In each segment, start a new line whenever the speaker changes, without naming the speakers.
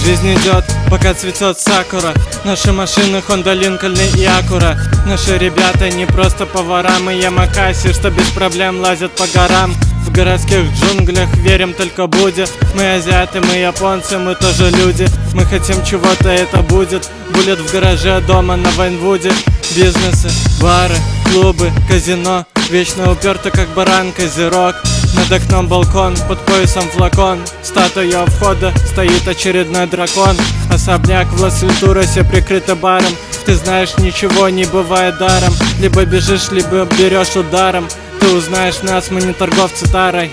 Жизнь идет, пока цветет сакура. Наши машины Honda, Lincoln и Acura. Наши ребята не просто повара, мы ямакаси, что без проблем лазят по горам. В городских джунглях верим только Будде. Мы азиаты, мы японцы, мы тоже люди. Мы хотим чего-то, это будет. Буллет в гараже дома на Вайнвуде. Бизнесы, бары, клубы, казино. Вечно уперто, как баран, козерог. Над окном балкон, под поясом флакон. Статуя у входа, стоит очередной дракон. Особняк в Лас-Вентурасе прикрыто баром. Ты знаешь, ничего не бывает даром. Либо бежишь, либо берешь ударом. Ты узнаешь нас, мы не торговцы тарой.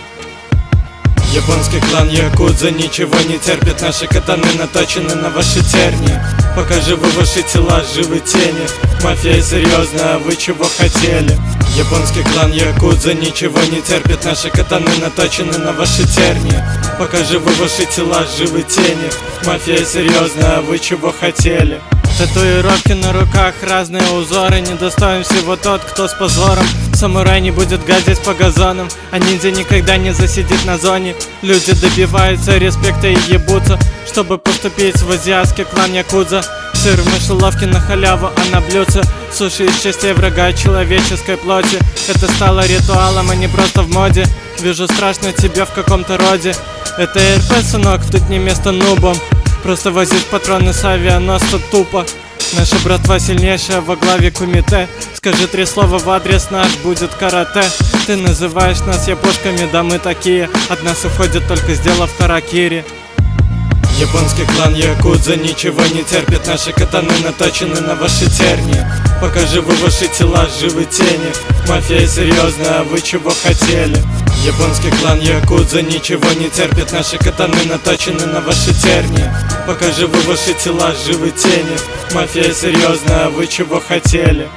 Японский клан Якудза ничего не терпит. Наши катаны наточены на ваши терни. Пока живы ваши тела, живы тени. Мафия серьезно, а вы чего хотели? Японский клан Якудза ничего не терпит. Наши катаны наточены на ваши терни. Пока живы ваши тела, живы тени. Мафия серьезно, а вы чего хотели? Татуировки на руках, разные узоры. Недостоин всего тот, кто с позором. Самурай не будет гадить по газонам, а ниндзя никогда не засидит на зоне. Люди добиваются респекта и ебутся, чтобы поступить в азиатский клан Якудза. Сыр в мышеловке на халяву, а на блюдце суши из частей врага человеческой плоти. Это стало ритуалом, а не просто в моде. Вижу, страшно тебе в каком-то роде. Это РП, сынок, тут не место нубам. Просто возить патроны с авианосца тупо. Наша братва сильнейшая во главе кумите. Скажи 3 слова в адрес наш, будет карате. Ты называешь нас япошками, да мы такие. От нас уходит только сделав харакири. Японский клан Якудза ничего не терпит. Наши катаны наточены на ваши терни. Пока живы ваши тела, живы тени. Мафия серьезно, а вы чего хотели? Японский клан Якудза ничего не терпит. Наши катаны наточены на ваши терни. Пока живы ваши тела, живы тени. Мафия серьезно, а вы чего хотели?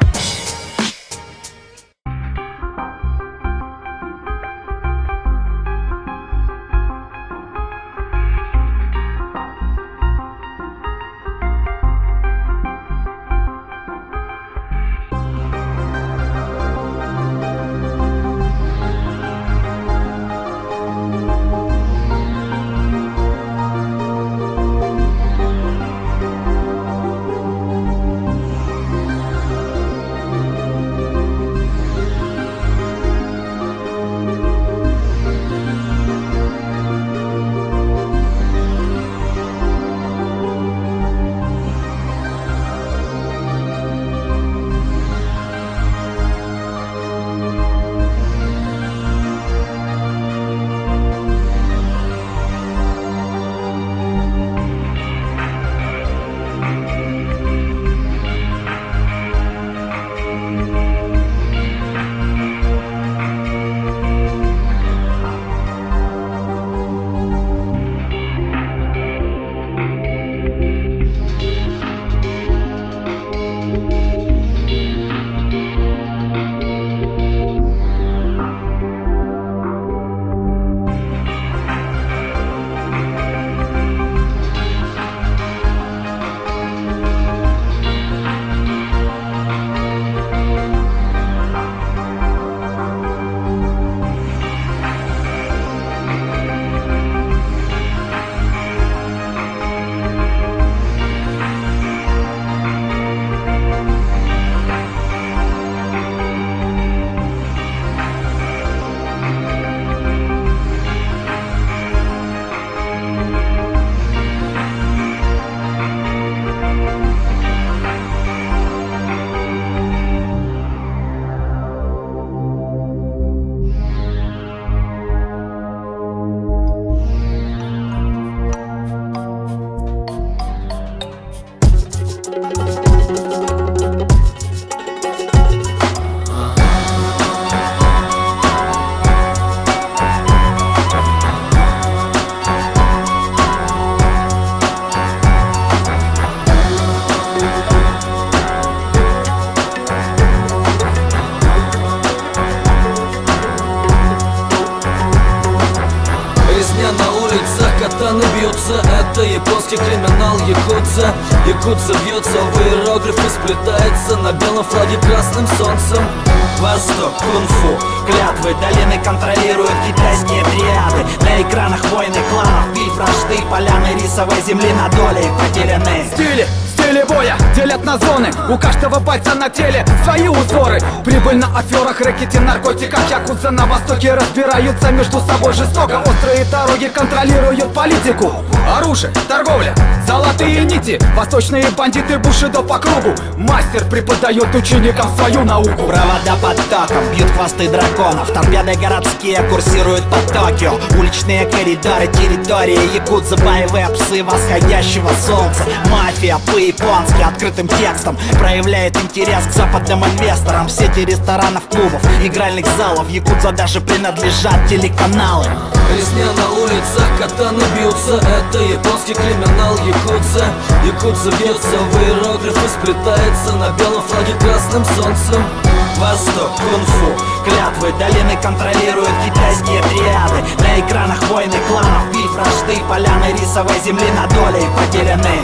катаны бьются. Это японский криминал якудза. Якудза бьется в иероглифы, сплетается на белом флаге красным солнцем. Восток, кунг-фу, клятвы долины контролируют китайские триады. На экранах войны кланов, бей вражды, поляны рисовой земли на доле потеряны.
Стили боя делят на зоны, у каждого бойца на теле свои узоры. Прибыль на аферах, рэкете, наркотиках. Якудза на востоке разбираются между собой жестоко. Острые дороги контролируют политику. Оружие, торговля, золотые нити. Восточные бандиты бушидо по кругу. Мастер преподает ученикам свою науку.
Провода под током, бьют хвосты драконов. Торпеды городские курсируют по Токио. Уличные коридоры, территории якудза, боевые псы восходящего солнца. Мафия по-японски открытым текстом проявляет интерес к западным инвесторам. В сети ресторанов, клубов, игральных залов якудза даже принадлежат телеканалы. Резня на улицах, катаны бьются. Это японский криминал якудза. Якудза бьется в иероглифы, сплетается на белом флаге красным солнцем. Восток, кунг-фу, клятвы долины контролируют китайские триады. На экранах войны кланов, бей вражды, поляны рисовой земли на доле потеряны.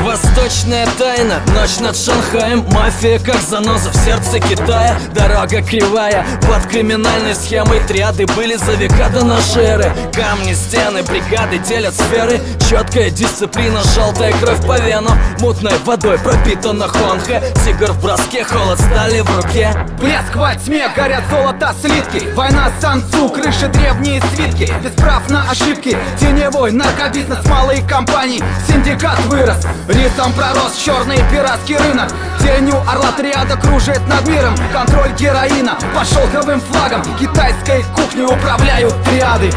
Восточная тайна, ночь над Шанхаем. Мафия как заноза в сердце Китая. Дорога кривая, под криминальной схемой. Триады были за века до нашей эры. Камни, стены, бригады делят сферы. Четкая дисциплина, желтая кровь по венам. Мутной водой пропитана Хонхэ. Тигр в броске, холод стали в руке.
Блеск во тьме, горят золото слитки. Война Сан-Цу, крыши древние свитки. Без прав на ошибки, теневой наркобизнес малые компании. Синдикат вырос, рисом пророс черный пиратский рынок. Тенью орла триада кружит над миром. Контроль героина под шелковым флагом. Китайской кухней управляют триады.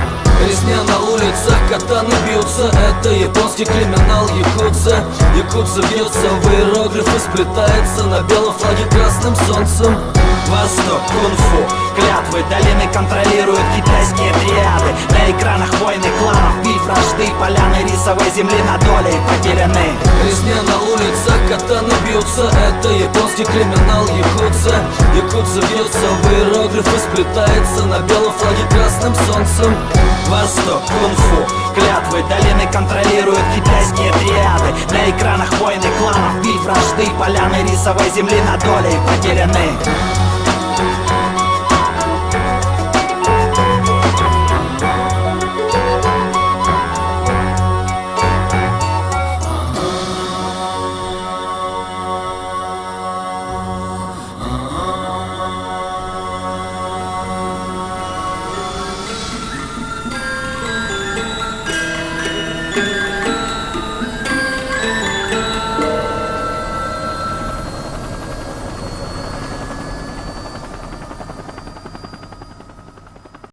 Резня на улицах, катаны бьются. Это японский криминал якудза. Якудза бьется в иероглифы, сплетается на белом флаге красным солнцем. Восток, кунг-фу, клятвы долины контролируют китайские триады. На экранах войны кланов, бей вражды, поляны рисовой земли на доле потеряны. Резня на улицах, катаны бьются. Это японский криминал якудза. Якудза бьется в иероглифы, сплетается на белом флаге красным солнцем. Восток, кунг-фу, клятвы долины контролируют китайские триады. На экранах войны кланов, бей вражды, поляны рисовой земли на доле потеряны.